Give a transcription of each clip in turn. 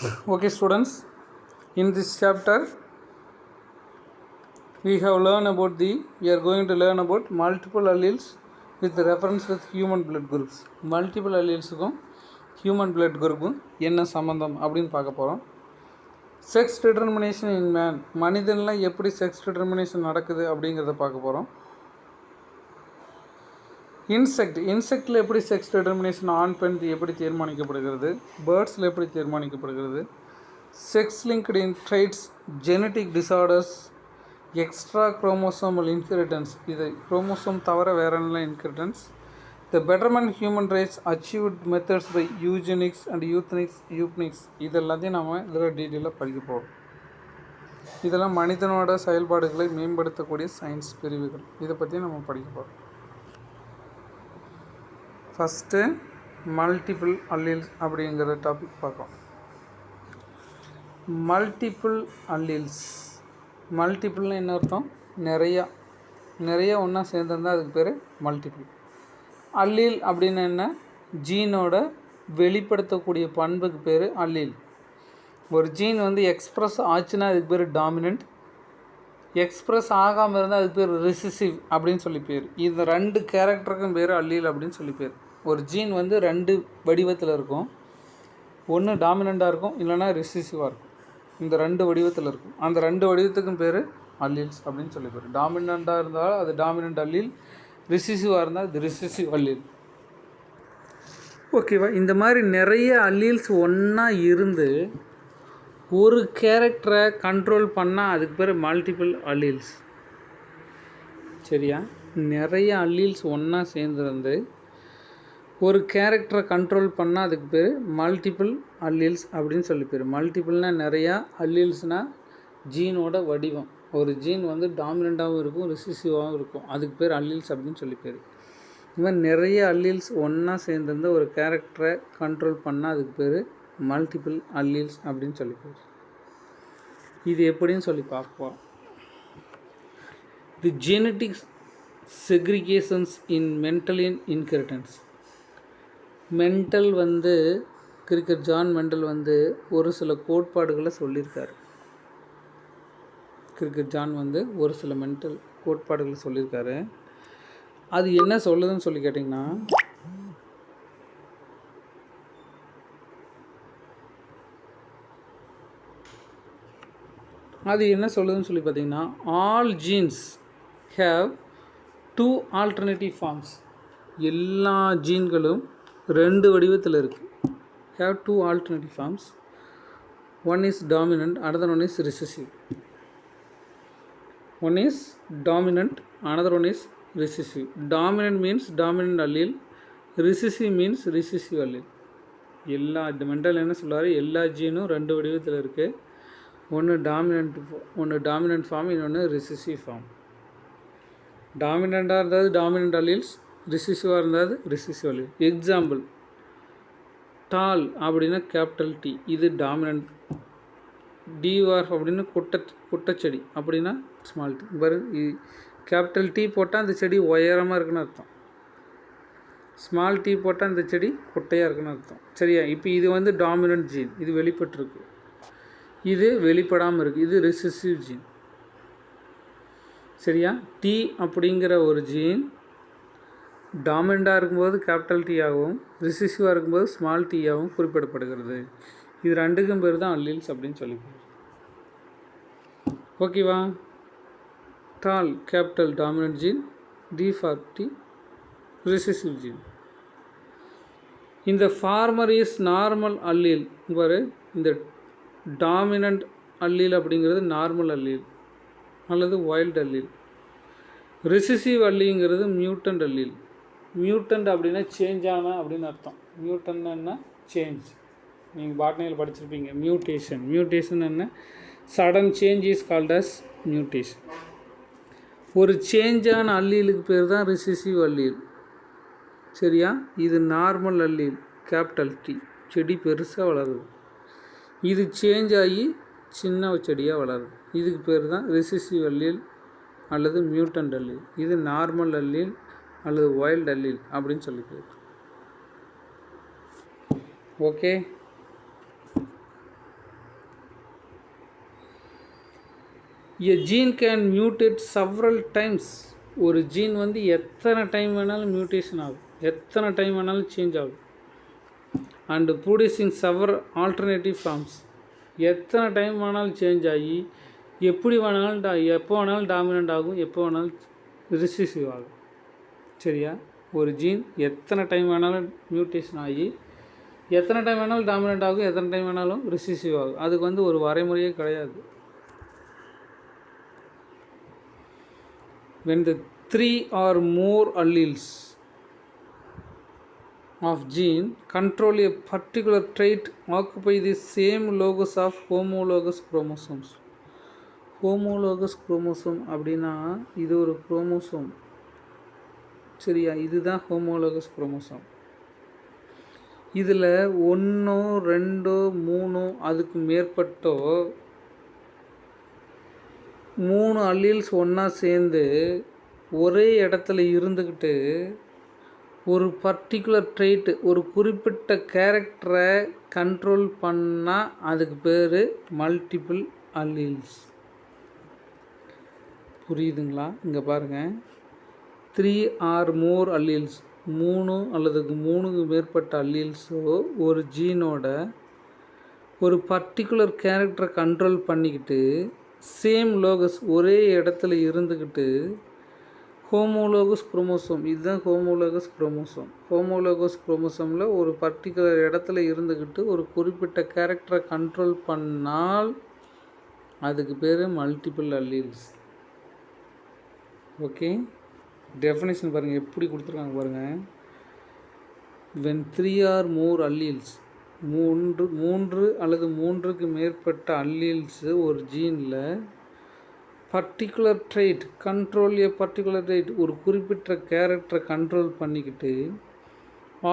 Okay students, in this chapter we are going to learn about multiple alleles with reference with human blood groups. Multiple allelesக்கும் human blood groupக்கும் என்ன சம்பந்தம் அப்படின்னு பார்க்க போகிறோம். Sex determination இன் man, மனிதனில் எப்படி sex determination நடக்குது அப்படிங்கிறத பார்க்க போகிறோம். இன்செக்டில் எப்படி செக்ஸ் டிட்டர்மினேஷன் ஆண் பெண் எப்படி தீர்மானிக்கப்படுகிறது, பேர்ட்ஸில் எப்படி தீர்மானிக்கப்படுகிறது, sex linked in traits, genetic disorders, extra chromosomal inheritance, இது குரோமோசோம் தவிர வேறு என்ன inheritance, the betterment human rights achieved methods by eugenics and euphenics, இது எல்லாத்தையும் நம்ம இதில் டீட்டெயிலாக படிக்க போகிறோம். இதெல்லாம் மனிதனோட செயல்பாடுகளை மேம்படுத்தக்கூடிய சயின்ஸ் பிரிவுகள், இதை பற்றி நம்ம படிக்க போகிறோம். ஃபஸ்ட்டு மல்டிபிள் அல்லீல்ஸ் அப்படிங்கிற டாபிக் பார்க்கலாம். மல்டிபிள் அல்லீல்ஸ், மல்டிபிள்னு என்ன அர்த்தம்? நிறையா ஒன்றா சேர்ந்துருந்தால் அதுக்கு பேர் மல்டிபிள். அல்லீல் அப்படின்னு என்ன? ஜீனோட வெளிப்படுத்தக்கூடிய பண்புக்கு பேர் அல்லீல். ஒரு ஜீன் எக்ஸ்ப்ரெஸ் ஆச்சுன்னா அதுக்கு பேர் டாமினன்ட், எக்ஸ்ப்ரெஸ் ஆகாமல் இருந்தால் அதுக்கு பேர் ரிசசிவ் அப்படின்னு சொல்லி பேர். இந்த ரெண்டு கேரக்டருக்கும் பேர் அல்லீல் அப்படின்னு சொல்லி பேர். ஒரு ஜீன் ரெண்டு வடிவத்தில் இருக்கும், ஒன்று டாமினண்ட்டாக இருக்கும், இல்லைனா ரிசசிவாக இருக்கும். இந்த ரெண்டு வடிவத்தில் இருக்கும், அந்த ரெண்டு வடிவத்துக்கும் பேர் அல்லீல்ஸ் அப்படின்னு சொல்லி பேர். டாமினண்ட்டாக இருந்தால் அது டாமினண்ட் அல்லீல், ரிசசிவாக இருந்தால் அது ரிசசிவ் அல்லீல். ஓகேவா? இந்த மாதிரி நிறைய அல்லீல்ஸ் ஒன்றா இருந்து ஒரு கேரக்டரை கண்ட்ரோல் பண்ணால் அதுக்கு பேர் மல்டிபிள் அல்லீல்ஸ். சரியா? நிறைய அல்லீல்ஸ் ஒன்றா சேர்ந்துருந்து ஒரு கேரக்டரை கண்ட்ரோல் பண்ணால் அதுக்கு பேர் மல்டிபிள் அல்லீல்ஸ் அப்படின்னு சொல்லி பேர். மல்டிபிள்னால் நிறையா, அல்லீல்ஸ்னால் ஜீனோட வடிவம். ஒரு ஜீன் டாமினண்ட்டாகவும் இருக்கும், ரிசசிவாகவும் இருக்கும், அதுக்கு பேர் அல்லீல்ஸ் அப்படின்னு சொல்லி பேர். இந்த மாதிரி நிறைய அல்லீல்ஸ் ஒன்றா சேர்ந்துருந்து ஒரு கேரக்டரை கண்ட்ரோல் பண்ணால் அதுக்கு பேர் மல்டிபிள் அல்லீல்ஸ் அப்படின்னு சொல்லி பேர். இது எப்படின்னு சொல்லி பார்ப்போம். The genetic segregations in Mendel inheritance. Mendel Gregor John Mendel ஒரு சில கோட்பாடுகளை சொல்லியிருக்காரு. கிரிக்கெட் ஜான் ஒரு சில மென்டல் கோட்பாடுகளை சொல்லியிருக்காரு. அது என்ன சொல்லுதுன்னு சொல்லி கேட்டிங்கன்னா, அது என்ன சொல்லுதுன்னு சொல்லி பார்த்தீங்கன்னா, all genes have two alternative forms. எல்லா ஜீன்களும் ரெண்டு வடிவத்தில் இருக்குது. Have two alternative forms. One is dominant, another one is recessive. One is dominant, another one is recessive. Dominant means dominant allele, recessive means recessive allele. எல்லா இந்த mental என்ன சொல்கிறாரு, எல்லா ஜீனும் ரெண்டு வடிவத்தில் இருக்குது. ஒன்று டாமினன்ட் ஃபார்ம், இன்னொன்று ரிசசிவ் ஃபார்ம். டாமினண்ட்டாக இருந்தால் டாமினன்ட் அல்லீல்ஸ், ரிசசிவாக இருந்தால் ரிசசிவ் அல்லீல். எக்ஸாம்பிள், டால் அப்படின்னா கேபிட்டல் டி, இது டாமினன்ட். டிவார்ஃப் அப்படின்னு குட்டச்செடி அப்படின்னா ஸ்மால் டி. பாருங்க, கேபிட்டல் டி போட்டால் அந்த செடி உயரமாக இருக்குன்னு அர்த்தம், ஸ்மால் டி போட்டால் அந்த செடி குட்டையாக இருக்குன்னு அர்த்தம். சரியா? இப்போ இது டாமினன்ட் ஜீன், இது வெளிப்பட்டுருக்கு. இது வெளிப்படாமல் இருக்குது, இது ரிசசிவ் ஜீன். சரியா? டி அப்படிங்கிற ஒரு ஜீன் டாமினண்ட்டாக இருக்கும்போது கேபிட்டல் டி ஆகவும், ரிசசிவாக இருக்கும்போது ஸ்மால் டி ஆகவும் குறிப்பிடப்படுகிறது. இது ரெண்டுக்கும் பேர் தான் அல்லீல்ஸ் அப்படின்னு சொல்லி. ஓகேவா? Tall capital dominant gene, T for T recessive gene. இந்த ஃபார்மர் இஸ் நார்மல் அல்லீல். பாரு, இந்த டாமினன்ட் அல்லீல் அப்படிங்கிறது நார்மல் அல்லீல் அல்லது வைல்டு அல்லீல். ரிசசிவ் அல்லீங்கிறது மியூட்டன்ட் அல்லீல். மியூட்டன்ட் அப்படின்னா சேஞ்ச் ஆன அப்படின்னு அர்த்தம். மியூட்டன்னா என்ன? சேஞ்ச். நீங்கள் பாட்னியில் படிச்சிருப்பீங்க. மியூட்டேஷன் என்ன? Sudden change is called as mutation. ஒரு சேஞ்சான அல்லீலுக்கு பேர் தான் ரிசசிவ் அல்லீல். சரியா? இது நார்மல் அல்லீல், கேபிட்டல் டி, செடி பெருசாக வளருது. இது சேஞ்ச் ஆகி சின்ன செடியாக வளருது, இதுக்கு பேர் தான் ரிசசிவ் அல்லீல் அல்லது மியூட்டன்ட் அல்லீல். இது நார்மல் அல்லீல் அல்லது வைல்டு அல்லீல் அப்படின்னு சொல்லி பேர். Okay. A gene can mutate several times. ஒரு ஜீன் வந்து எத்தனை டைம் வேணாலும் மியூட்டேஷன் ஆகும், எத்தனை டைம் வேணாலும் சேஞ்ச் ஆகும். And producing several alternative forms. எத்தனை டைம் வேணாலும் சேஞ்ச் ஆகி எப்படி வேணாலும் எப்போ வேணாலும் டாமினண்ட் ஆகும், எப்போ வேணாலும் ரிசீசிவ் ஆகும். சரியா? ஒரு ஜீன் எத்தனை டைம் வேணாலும் மியூட்டேஷன் ஆகி எத்தனை டைம் வேணாலும் டாமினண்ட் ஆகும், எத்தனை டைம் வேணாலும் ரிசீசிவ் ஆகும். அதுக்கு வந்து ஒரு வரைமுறையே கிடையாது. when the 3 or more alleles of gene control a particular trait occupy the same locus of homologous chromosomes. homologous chromosome அப்படின்னா இது ஒரு குரோமோசோம். சரியா? இதுதான் ஹோமோலோகஸ் குரோமோசோம். இதில் 1 2 3 அதுக்கு மேற்பட்டோ 3 அல்லீல்ஸ் ஒன்றா சேர்ந்து ஒரே இடத்துல இருந்துக்கிட்டு ஒரு பர்டிகுலர் ட்ரெயிட்டு, ஒரு குறிப்பிட்ட கேரக்டரை கண்ட்ரோல் பண்ணால் அதுக்கு பேர் மல்டிபிள் அல்லீல்ஸ். புரியுதுங்களா? இங்கே பாருங்கள், 3 or more அல்லீல்ஸ், 3 அல்லது 3க்கு மேற்பட்ட அல்லீல்ஸோ ஒரு ஜீனோட ஒரு பர்டிகுலர் கேரக்டரை கண்ட்ரோல் பண்ணிக்கிட்டு சேம் லோகஸ் ஒரே இடத்துல இருந்துக்கிட்டு ஹோமோலோகஸ் குரோமோசோம். இதுதான் ஹோமோலோகஸ் குரோமோசோம். ஹோமோலோகஸ் குரோமோசோமில் ஒரு பர்டிகுலர் இடத்துல இருந்துக்கிட்டு ஒரு குறிப்பிட்ட கேரக்டரை கண்ட்ரோல் பண்ணால் அதுக்கு பேர் மல்டிபிள் அல்லீல்ஸ். ஓகே, டெஃபினேஷன் பாருங்கள் எப்படி கொடுத்துருக்காங்க பாருங்கள். when 3 or more alleles, 3 அல்லது 3க்கு மேற்பட்ட அல்லீல்ஸு ஒரு ஜீனில் particular trait control a particular trait ஒரு குறிப்பிட்ட கேரக்டரை கண்ட்ரோல் பண்ணிக்கிட்டு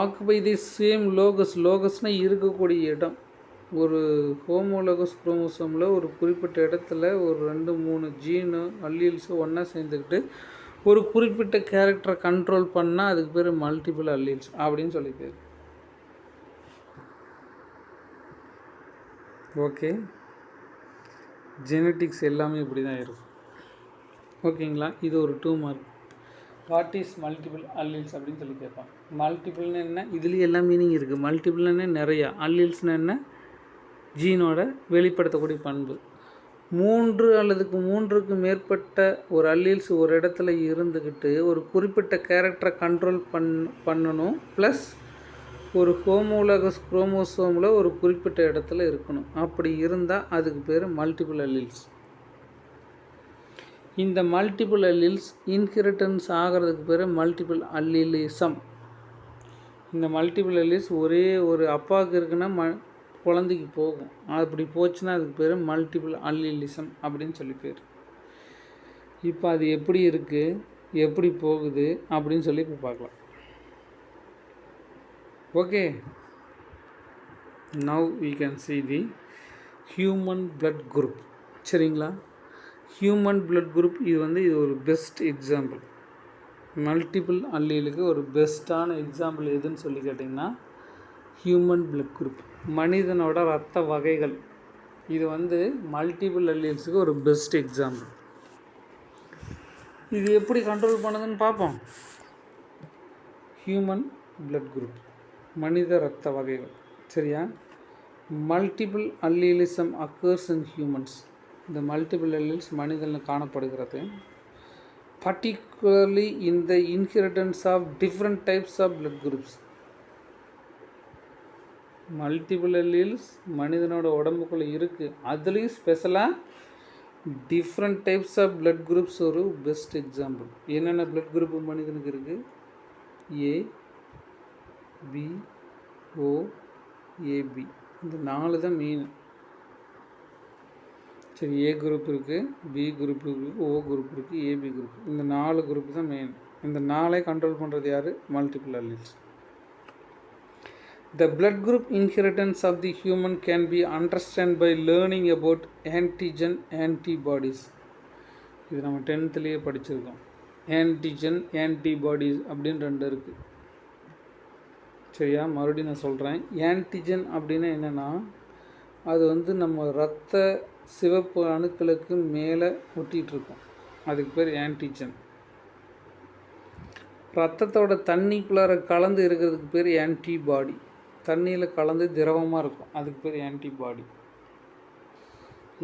ஆக்குபை தி சேம் லோகஸ். லோகஸ்னால் இருக்கக்கூடிய இடம். ஒரு ஹோமோலோகஸ் குரோமோசோமில் ஒரு குறிப்பிட்ட இடத்துல ஒரு 2 3 ஜீனு அல்லீல்ஸு ஒன்றா சேர்ந்துக்கிட்டு ஒரு குறிப்பிட்ட கேரக்டரை கண்ட்ரோல் பண்ணால் அதுக்கு பேர் மல்டிபிள் அல்லீல்ஸ் அப்படின்னு சொல்லி பேர். ஓகே, ஜெனட்டிக்ஸ் எல்லாமே இப்படி தான் இருக்கும். ஓகேங்களா? இது ஒரு 2 mark. What is multiple alleles அப்படின்னு சொல்லி கேட்பான். மல்டிபிள்னு என்ன? இதுலேயும் எல்லா மீனிங் இருக்குது. மல்டிபிள்னு நிறையா, அல்லீல்ஸ்னு என்ன? ஜீனோட வெளிப்படுத்தக்கூடிய பண்பு. 3 அல்லது 3க்கு மேற்பட்ட ஒரு அல்லீல்ஸ் ஒரு இடத்துல இருந்துக்கிட்டு ஒரு குறிப்பிட்ட கேரக்டரை கண்ட்ரோல் பண்ணணும், ப்ளஸ் ஒரு ஹோமோலோகஸ் குரோமோசோமில் ஒரு குறிப்பிட்ட இடத்துல இருக்கணும். அப்படி இருந்தால் அதுக்கு பேர் மல்டிபிள் அல்லீல்ஸ். இந்த மல்டிபிள் அல்லீல்ஸ் இன்ஹெரிட்டன்ஸ் ஆகிறதுக்கு பேர் மல்டிபிள் அல்லீலிசம். இந்த மல்டிபிள் அல்லீல்ஸ் ஒரே ஒரு அப்பாவுக்கு இருக்குன்னா குழந்தைக்கு போகும். அப்படி போச்சுன்னா அதுக்கு பேர் மல்டிபிள் அல்லீலிசம் அப்படின்னு சொல்லி பேர். இப்போ அது எப்படி இருக்குது, எப்படி போகுது அப்படின்னு சொல்லி இப்போ பார்க்கலாம். Okay, now we can see the human blood group. சரிங்களா? ஹியூமன் blood group இது ஒரு பெஸ்ட் எக்ஸாம்பிள். மல்டிபிள் அல்லீலுக்கு ஒரு பெஸ்ட்டான எக்ஸாம்பிள் எதுன்னு சொல்லி கேட்டிங்கன்னா ஹியூமன் பிளட் குரூப், மனிதனோட இரத்த வகைகள். இது மல்டிபிள் அல்லீல்ஸுக்கு ஒரு பெஸ்ட் எக்ஸாம்பிள். இது எப்படி கண்ட்ரோல் பண்ணுதுன்னு பார்ப்போம். ஹியூமன் பிளட் குரூப், மனித இரத்த வகைகள். சரியா? Multiple allelism occurs in humans. இந்த மல்டிபிள் அல்லீல்ஸ் மனிதனில் காணப்படுகிறது. Particularly in the inheritance of different types of blood groups. Multiple alleles மனிதனோட உடம்புக்குள்ளே இருக்குது. அதுலேயும் ஸ்பெஷலாக different types of blood groups ஒரு பெஸ்ட் எக்ஸாம்பிள். என்னென்ன பிளட் குரூப் மனிதனுக்கு இருக்குது? A, B, O, AB. இந்த 4 தான் மெயின். சரி, ஏ குரூப் இருக்குது, பி குரூப் இருக்குது, ஓ குரூப் இருக்குது, ஏபி குரூப். இந்த 4 குரூப் தான் மெயின். இந்த 4ஐ கண்ட்ரோல் பண்ணுறது யார்? Multiple alleles. The blood group inheritance of the human can be understood by learning about antigen antibodies. இது நம்ம 10thலேயே படிச்சிருக்கோம். ஆன்டிஜன் ஆன்டிபாடிஸ் அப்படின்னு 2 இருக்குது. சரியா? மறுபடியும் நான் சொல்கிறேன். ஆன்டிஜன் அப்படின்னா என்னென்னா அது நம்ம இரத்த சிவப்பு அணுக்களுக்கு மேலே ஒட்டிகிட்ருக்கும், அதுக்கு பேர் ஆன்டிஜன். ரத்தத்தோட தண்ணிக்குள்ளார கலந்து இருக்கிறதுக்கு பேர் ஆன்டிபாடி. தண்ணியில் கலந்து திரவமாக இருக்கும், அதுக்கு பேர் ஆன்டிபாடி.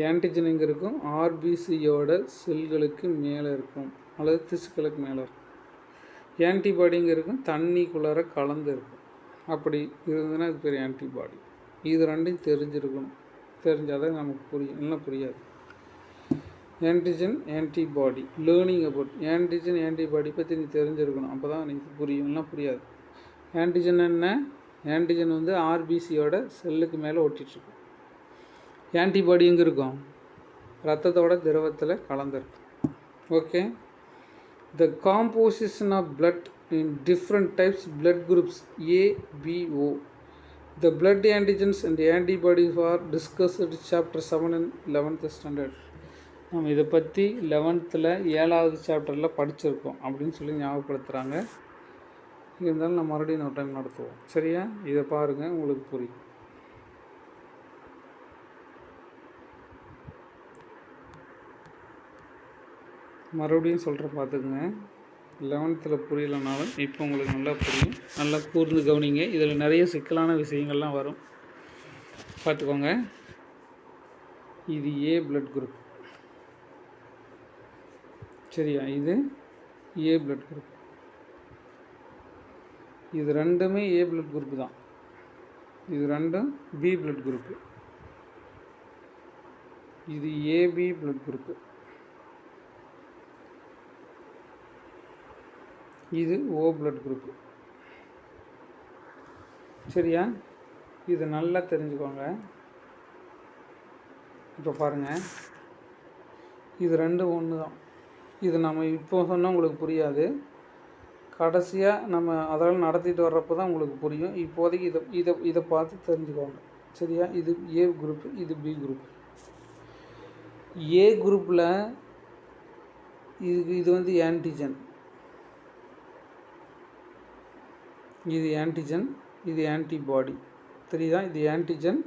ஆன்டிஜன் எங்கே இருக்கும்? ஆர்பிசியோட செல்களுக்கு மேலே இருக்கும் அல்லது திசுக்களுக்கு மேலே இருக்கும். ஆன்டிபாடி இங்கே இருக்கும், தண்ணிக்குள்ளார கலந்து இருக்கும். அப்படி இருந்ததுன்னா அதுக்கு பேர் ஆன்டிபாடி. இது ரெண்டையும் தெரிஞ்சிருக்கணும், தெரிஞ்சால் தான் நமக்கு புரியும், இல்லைன்னா புரியாது. Antigen antibody, learning about antigen antibody பற்றி நீ தெரிஞ்சிருக்கணும், அப்போ தான் எனக்கு புரியும், இல்லைன்னா புரியாது. ஆன்டிஜன் என்ன? ஆன்டிஜன் வந்து ஆர்பிசியோட செல்லுக்கு மேலே ஒட்டிகிட்ருக்கும். ஆன்டிபாடி எங்கே இருக்கும்? ரத்தத்தோட திரவத்தில் கலந்துருக்கும். Okay. The composition of blood in different types blood groups A, B, O. The blood antigens and antibodies are discussed in chapter 7 in 11th standard. நம்ம இதை பற்றி 11th 7வது சாப்டரில் படிச்சிருக்கோம் அப்படின்னு சொல்லி ஞாபகப்படுத்துகிறாங்க. இருந்தாலும் நம்ம மறுபடியும் ஒரு டைம் நடத்துவோம், சரியா? இதை பாருங்கள், உங்களுக்கு புரியும். மறுபடியும் சொல்கிறேன், பார்த்துக்குங்க. 11th புரியலைனாலும் இப்போ உங்களுக்கு நல்லா புரியும். நல்லா கூர்ந்து கவனிங்க, இதில் நிறைய சிக்கலான விஷயங்கள்லாம் வரும், பார்த்துக்கோங்க. இது ஏ பிளட் குரூப், சரியா? இது ஏ பிளட் குரூப். இது ரெண்டுமே ஏ பிளட் குரூப் தான். இது ரெண்டும் பி பிளட் குரூப்பு. இது ஏபி பிளட் குரூப்பு. இது ஓ பிளட் குரூப்பு, சரியா? இது நல்லா தெரிஞ்சுக்கோங்க. இப்போ பாருங்கள், இது ரெண்டும் ஒன்று தான். இது நம்ம இப்போ சொன்னால் உங்களுக்கு புரியாது, கடைசியாக நம்ம அதெல்லாம் நடத்திட்டு வர்றப்போ தான் உங்களுக்கு புரியும். இப்போதைக்கு இதை பார்த்து தெரிஞ்சுக்கோங்க, சரியா? இது ஏ குரூப்பு, இது பி குரூப். ஏ குரூப்பில் இது வந்து ஆன்டிஜன், இது ஆன்டிஜன், இது ஆன்டிபாடி, தெரியுதா? இது ஆன்டிஜன்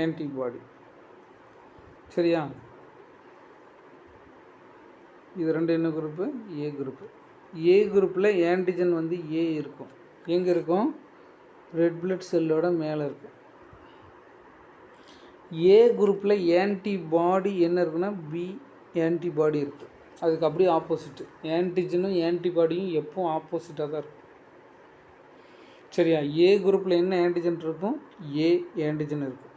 ஆன்டிபாடி, சரியா? இது ரெண்டு என்ன குரூப்பு? ஏ குரூப்பு. ஏ குரூப்பில் ஆன்டிஜன் வந்து ஏ இருக்கும். எங்கே இருக்கும்? ரெட் பிளட் செல்லோட மேலே இருக்கும். ஏ குரூப்பில் ஆன்டிபாடி என்ன இருக்குன்னா பி ஆன்டிபாடி இருக்கும். அதுக்கு அப்படியே ஆப்போசிட்டு. ஆன்டிஜனும் ஆன்டிபாடியும் எப்பவும் ஆப்போசிட்டாக தான் இருக்கும், சரியா? ஏ குரூப்பில் என்ன ஆன்டிஜன் இருக்கும்? ஏ ஆன்டிஜன் இருக்கும்.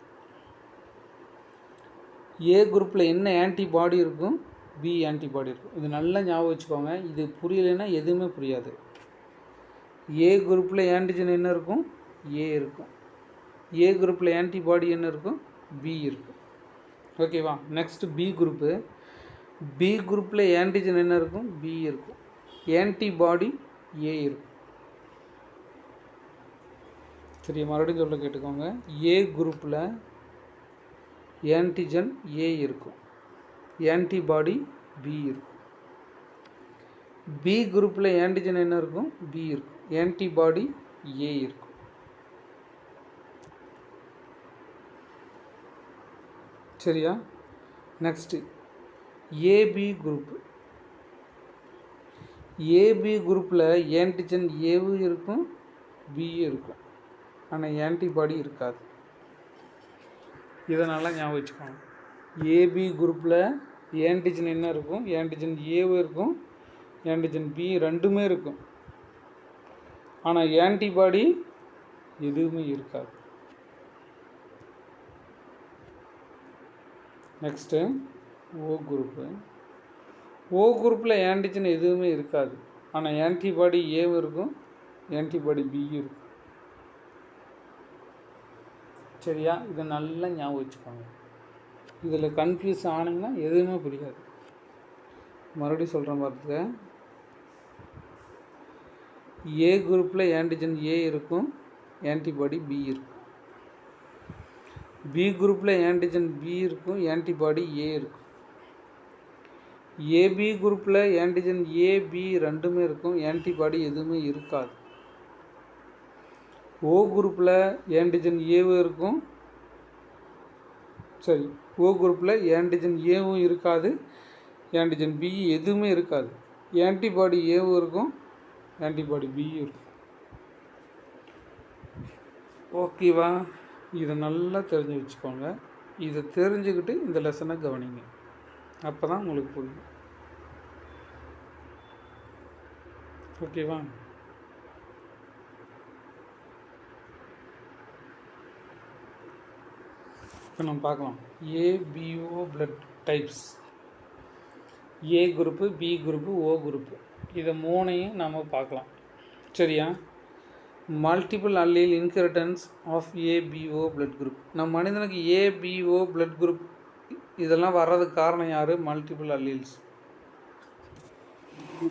ஏ குரூப்பில் என்ன ஆன்டிபாடி இருக்கும்? பி ஆன்டிபாடி இருக்கும். இது நல்லா ஞாபகம் வச்சுக்கோங்க. இது புரியலைன்னா எதுவுமே புரியாது. ஏ குரூப்பில் ஆன்டிஜன் என்ன இருக்கும்? ஏ இருக்கும். ஏ குரூப்பில் ஆன்டிபாடி என்ன இருக்கும்? பி இருக்கும். ஓகேவா? Next B group. பி குரூப்பில் ஆன்டிஜன் என்ன இருக்கும்? பி இருக்கும். ஆன்டிபாடி ஏ இருக்கும். சரி, மறுபடியும் சொல்ல கேட்டுக்கோங்க. ஏ குரூப்பில் ஆன்டிஜன் ஏ இருக்கும், ஆன்டிபாடி பி இருக்கும். பி குரூப்பில் ஆன்டிஜன் என்ன இருக்கும்? பி இருக்கும், ஆன்டிபாடி ஏ இருக்கும். சரியா? Next AB group. ஏபி குரூப்பில் ஆன்டிஜன் ஏவும் இருக்கும், பியும் இருக்கும், ஆனால் ஆன்டிபாடி இருக்காது. இதை நல்லா ஞாபகம் வச்சுக்கோங்க. ஏபி குரூப்பில் ஆன்டிஜன் என்ன இருக்கும்? ஆன்டிஜன் ஏவும் இருக்கும், ஆன்டிஜன் பி ரெண்டுமே இருக்கும், ஆனால் ஆன்டிபாடி எதுவுமே இருக்காது. நெக்ஸ்ட்டு ஓ குரூப்பு. ஓ குரூப்பில் ஆன்டிஜன் எதுவுமே இருக்காது, ஆனால் ஆன்டிபாடி ஏவும் இருக்கும், ஆன்டிபாடி பியும் இருக்கும். சரியா? இதை நல்லா ஞாபகம் வச்சுக்கோங்க. இதில் கன்ஃபியூஸ் ஆனீங்கன்னா எதுவுமே புரியாது. மறுபடியும் சொல்கிறேன் பார்த்துக்க. ஏ குரூப்பில் ஆன்டிஜன் ஏ இருக்கும், ஆன்டிபாடி பி இருக்கும். பி குரூப்பில் ஆன்டிஜன் பி இருக்கும், ஆன்டிபாடி ஏ இருக்கும். ஏபி குரூப்பில் ஆன்டிஜன் ஏ பி ரெண்டுமே இருக்கும், ஆன்டிபாடி எதுவுமே இருக்காது. ஓ குரூப்பில் ஆன்டிஜன் ஏவும் இருக்கும், சரி, ஓ குரூப்பில் ஆன்டிஜன் ஏவும் இருக்காது, ஆன்டிஜன் பி எதுவுமே இருக்காது. ஆன்டிபாடி ஏவும் இருக்கும், ஆன்டிபாடி பியும் இருக்கும். ஓகேவா? இதை நல்லா தெரிஞ்சு வச்சுக்கோங்க. இதை தெரிஞ்சுக்கிட்டு இந்த லெசனை கவனிங்க. அப்போ தான் உங்களுக்கு புரியும். ஓகேவா? இப்போ நம்ம பார்க்கலாம் ABO blood types. A group, B group, O group, இதை மூணையும் நம்ம பார்க்கலாம். சரியா? Multiple allele inheritance of ABO blood group. நம்ம மனிதனுக்கு ஏபிஓ பிளட் குரூப் இதெல்லாம் வர்றதுக்கு காரணம் யார்? Multiple alleles.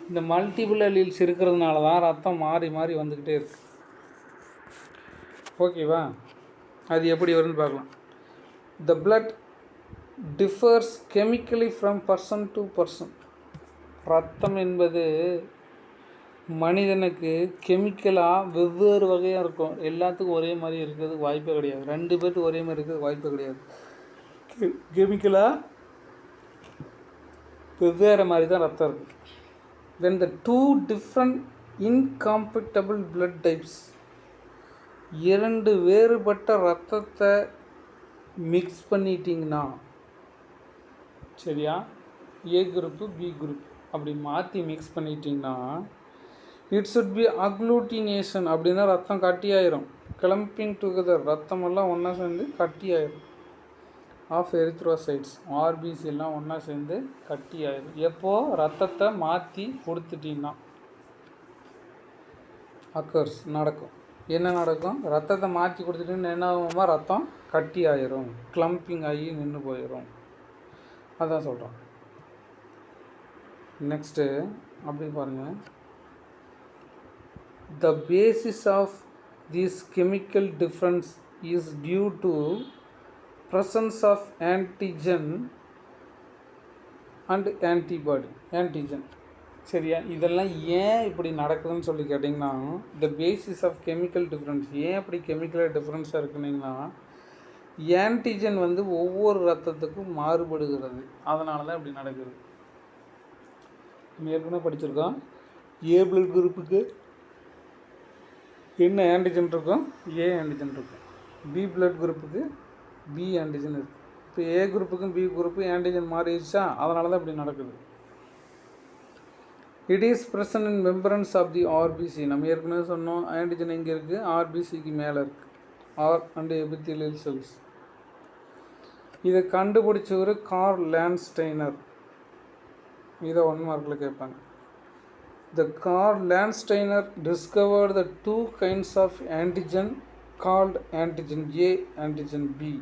இந்த மல்டிபிள் அல்லீல்ஸ் இருக்கிறதுனால தான் ரத்தம் மாறி மாறி வந்துக்கிட்டே இருக்கு. ஓகேவா? அது எப்படி வரும்னு பார்க்கலாம். The blood differs chemically from person to person. ரத்தம் என்பது மனிதனுக்கு கெமிக்கலாக வெவ்வேறு வகையாக இருக்கும். எல்லாத்துக்கும் ஒரே மாதிரி இருக்கிறதுக்கு வாய்ப்பே கிடையாது. 2 பேருக்கு ஒரே மாதிரி இருக்கிறதுக்கு வாய்ப்பே கிடையாது. கெமிக்கலாக வெவ்வேறு மாதிரி தான் ரத்தம் இருக்குது. When the 2 different incompatible blood types, 2 வேறுபட்ட ரத்தத்தை மிக்ஸ் பண்ணிட்டீங்கன்னா, சரியா, ஏ குரூப்பு பி குரூப் அப்படி மாற்றி மிக்ஸ் பண்ணிட்டீங்கன்னா, இட் சுட் பி அக்ளூட்டினேஷன். அப்படின்னா ரத்தம் கட்டியாயிரும். கிளம்பிங் டுகெதர், ரத்தமெல்லாம் ஒன்றா சேர்ந்து கட்டியாயிரும். ஆஃப் எரித்ரோசைட்ஸ், ஆர்பிசி எல்லாம் ஒன்றா சேர்ந்து கட்டியாயிரும். எப்போது? ரத்தத்தை மாற்றி கொடுத்துட்டிங்கன்னா அக்கர்ஸ் நடக்கும். என்ன நடக்கும்? ரத்தத்தை மாற்றி கொடுத்துட்டிங்கன்னா என்ன ஆகுமா? ரத்தம் கட்டி ஆயிரும், கிளம்பிங் ஆகி நின்று போயிடும். அதான் சொல்கிறோம். நெக்ஸ்ட்டு அப்படி பாருங்கள். The basis of this chemical difference is due to presence of antigen and antibody. Antigen, சரியா? இதெல்லாம் ஏன் இப்படி நடக்குதுன்னு சொல்லி கேட்டிங்கன்னா, the basis of chemical difference, ஏன் இப்படி கெமிக்கலாக டிஃப்ரென்ஸாக இருக்குனிங்கன்னா, ஆன்டிஜன் வந்து ஒவ்வொரு ரத்தத்துக்கும் மாறுபடுகிறது. அதனால தான் இப்படி நடக்குது. நம்ம ஏற்கனவே படிச்சிருக்கோம். ஏ பிளட் குரூப்புக்கு என்ன ஆன்டிஜன் இருக்கும்? ஏ ஆன்டிஜன் இருக்கும். பி பிளட் குரூப்புக்கு பி ஆன்டிஜன் இருக்குது. இப்போ ஏ குரூப்புக்கும் பி குரூப்புக்கும் ஆன்டிஜன் மாறிடுச்சா? அதனால தான் இப்படி நடக்குது. It is present in membranes of the RBC. நம்ம ஏற்கனவே சொன்னோம், ஆன்டிஜன் எங்கே இருக்குது? ஆர்பிசிக்கு மேலே இருக்குது. R and epithelial cells. இதை கண்டுபிடிச்சவர் கார்ல் லேண்ட்ஸ்டைனர். இதை 1 மார்க்கில் கேட்பாங்க. The Karl Landsteiner discovered the 2 kinds of antigen called antigen A, antigen B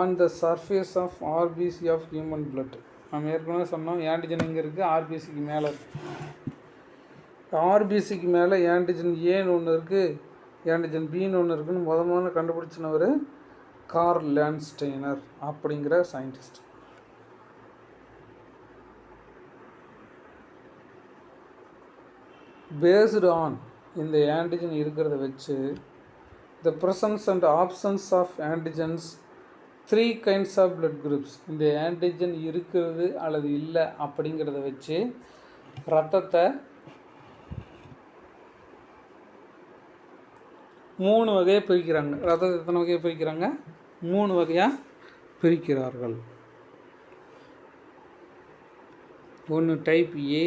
on the surface of RBC of human blood. நம்ம ஏற்கனவே சொன்னோம், ஆன்டிஜன் எங்கே இருக்குது? ஆர்பிசிக்கு மேலே இருக்குது. ஆர்பிசிக்கு மேலே ஆன்டிஜன் ஏன்னு ஒன்று இருக்குது, ஆன்டிஜன் பின்னு ஒன்று இருக்குதுன்னு முதல்ல கண்டுபிடிச்சினவர் கார்ல் லேண்ட்ஸ்டைனர் அப்படிங்கிற சயின்டிஸ்ட். பேஸ்டு ஆன் இந்த ஆன்டிஜன் இருக்கிறத வச்சு the presence and absence of antigens 3 kinds of blood groups. இந்த ஆன்டிஜன் இருக்கிறது அல்லது இல்லை அப்படிங்கிறத வச்சு ரத்தத்தை 3 வகையாக பிரிக்கிறாங்க. ரத்தத்தை எத்தனை வகையாக பிரிக்கிறாங்க? 3 வகையாக பிரிக்கிறார்கள். ஒன்று டைப் ஏ,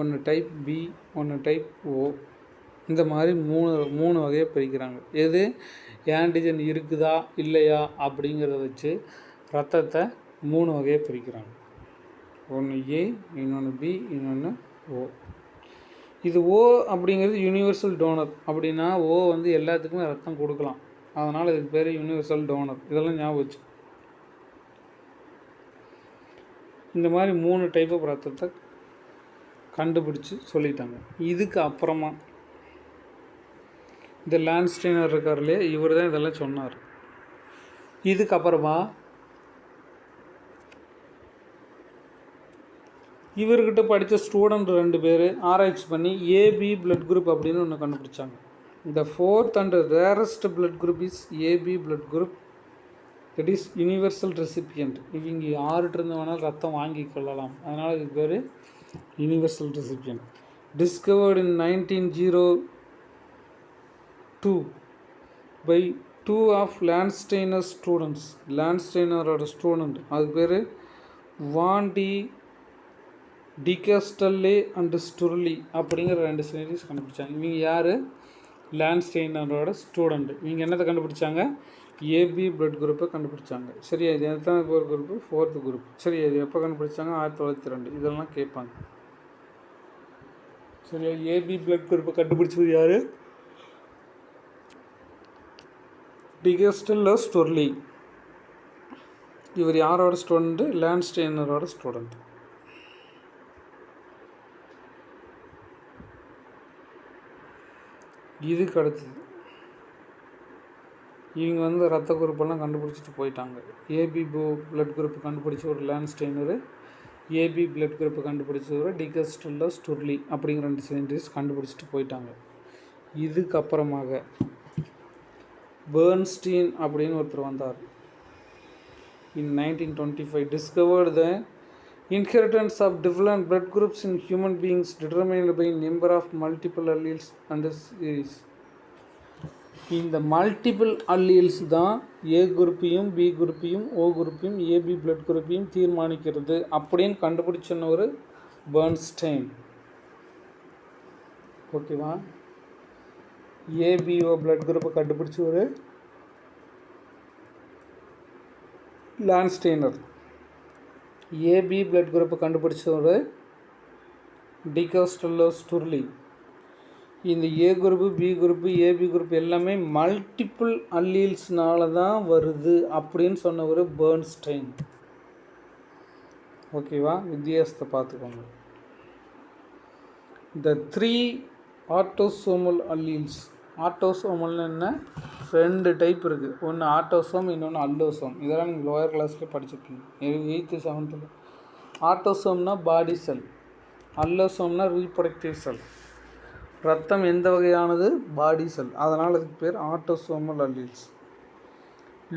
ஒன்று டைப் பி, ஒன்று டைப் ஓ. இந்த மாதிரி 3 வகையாக பிரிக்கிறாங்க. எது? ஆன்டிஜன் இருக்குதா இல்லையா அப்படிங்கிறத வச்சு ரத்தத்தை 3 வகையாக பிரிக்கிறாங்க. ஒன்று ஏ, இன்னொன்று பி, இன்னொன்று ஓ. இது ஓ அப்படிங்கிறது யூனிவர்சல் டோனர். அப்படின்னா ஓ வந்து எல்லாத்துக்குமே ரத்தம் கொடுக்கலாம். அதனால் இதுக்கு பேர் யூனிவர்சல் டோனர். இதெல்லாம் ஞாபகம் வச்சு இந்த மாதிரி 3 டைப் ஆஃப் ரத்தத்தை கண்டுபிடிச்சி சொல்லிட்டாங்க. இதுக்கு அப்புறமா இந்த லேண்ட்ஸ்டைனர் இருக்கார் இல்லையா, இவர் தான் இதெல்லாம் சொன்னார். இதுக்கப்புறமா இவர்கிட்ட படித்த ஸ்டூடெண்ட் 2 பேர் ஆராய்ச்சி பண்ணி ஏபி பிளட் குரூப் அப்படின்னு ஒன்று கண்டுபிடிச்சாங்க. The 4th and rarest blood group is AB blood group. That is universal recipient. இவங்க யார்கிட்ட வேணாலும் ரத்தம் வாங்கி கொள்ளலாம், அதனால் இதுக்கு பேர் universal recipient. Discovered in 1902 by 2 of Landsteiner students. லான்ஸ்டெய்னரோட ஸ்டூடெண்ட், அது பேர் வான் டிகஸ்டல்லே அண்டு ஸ்டுர்லி அப்படிங்கிற 2 சயின்டிஸ்ட் கண்டுபிடிச்சாங்க. இவங்க யார்? லான்ஸ்டெய்னரோட ஸ்டூடெண்ட். இவங்க என்னத்தை கண்டுபிடிச்சாங்க? ஏபி பிளட் குரூப்பை கண்டுபிடிச்சாங்க. சரியா? இது எத்தனை குரூப்பு? 4th group. சரியா? இது எப்போ கண்டுபிடிச்சாங்க? 1902. இதெல்லாம் கேட்பாங்க. சரியா? ஏபி பிளட் குரூப்பை கண்டுபிடிச்சது யார்? டிகஸ்டல்லே ஸ்டுர்லி. இவர் யாரோட ஸ்டூடெண்ட்டு? லான்ஸ்டெய்னரோட ஸ்டூடெண்ட். இதுக்கு அடுத்தது இவங்க ரத்த குரூப்பெல்லாம் கண்டுபிடிச்சிட்டு போயிட்டாங்க. ஏபி பிளட் குரூப் கண்டுபிடிச்ச ஒரு லான்ஸ்டெய்னர், ஏபி பிளட் குரூப்பை கண்டுபிடிச்ச ஒரு டிகஸ்டல்லே ஸ்டுர்லி அப்படிங்கிற 2 சயின்டிஸ்ட் கண்டுபிடிச்சிட்டு போயிட்டாங்க. இதுக்கப்புறமாக பெர்ன்ஸ்டீன் அப்படின்னு ஒருத்தர் வந்தார். இன் 1925 discovered the inheritance of different blood groups in human beings determined by number of multiple alleles and series. இந்த மல்டிபிள் அல்லீல்ஸ் தான் ஏ குரூப்பையும் பி குரூப்பையும் ஓ குரூப்பையும் ஏபி பிளட் குரூப்பையும் தீர்மானிக்கிறது அப்படின்னு கண்டுபிடிச்சன ஒரு பெர்ன்ஸ்டைன். ஓகேவா? ஏபிஓ பிளட் குரூப்பை கண்டுபிடிச்ச ஒரு லான்ஸ்டெய்னர். ஏபி பிளட் குரூப்பை கண்டுபிடிச்ச ஒரு டிகஸ்டல்லே ஸ்டுர்லி. இந்த A group, B group, AB group எல்லாமே மல்டிபிள் அல்லீல்ஸ்னால தான் வருது அப்படின்னு சொன்ன ஒரு பெர்ன்ஸ்டைன். ஓகேவா? வித்தியாசத்தை பார்த்துக்கோங்க. இந்த 3 ஆட்டோசோமல் அல்லீல்ஸ். ஆட்டோசோமல்னு என்ன? 2 டைப் இருக்குது. ஒன்று ஆட்டோசோம், இன்னொன்று அல்லோசோம். இதெல்லாம் நீங்கள் லோயர் கிளாஸ்லேயே படிச்சிருப்பீங்க, 8th 7th. ஆட்டோசோம்னா பாடி செல், அல்லோசோம்னா ரீப்ரொடக்டிவ் செல். ரத்தம் எந்த வகையானது? பாடி செல். அதனால் அதுக்கு பேர் autosomal alleles.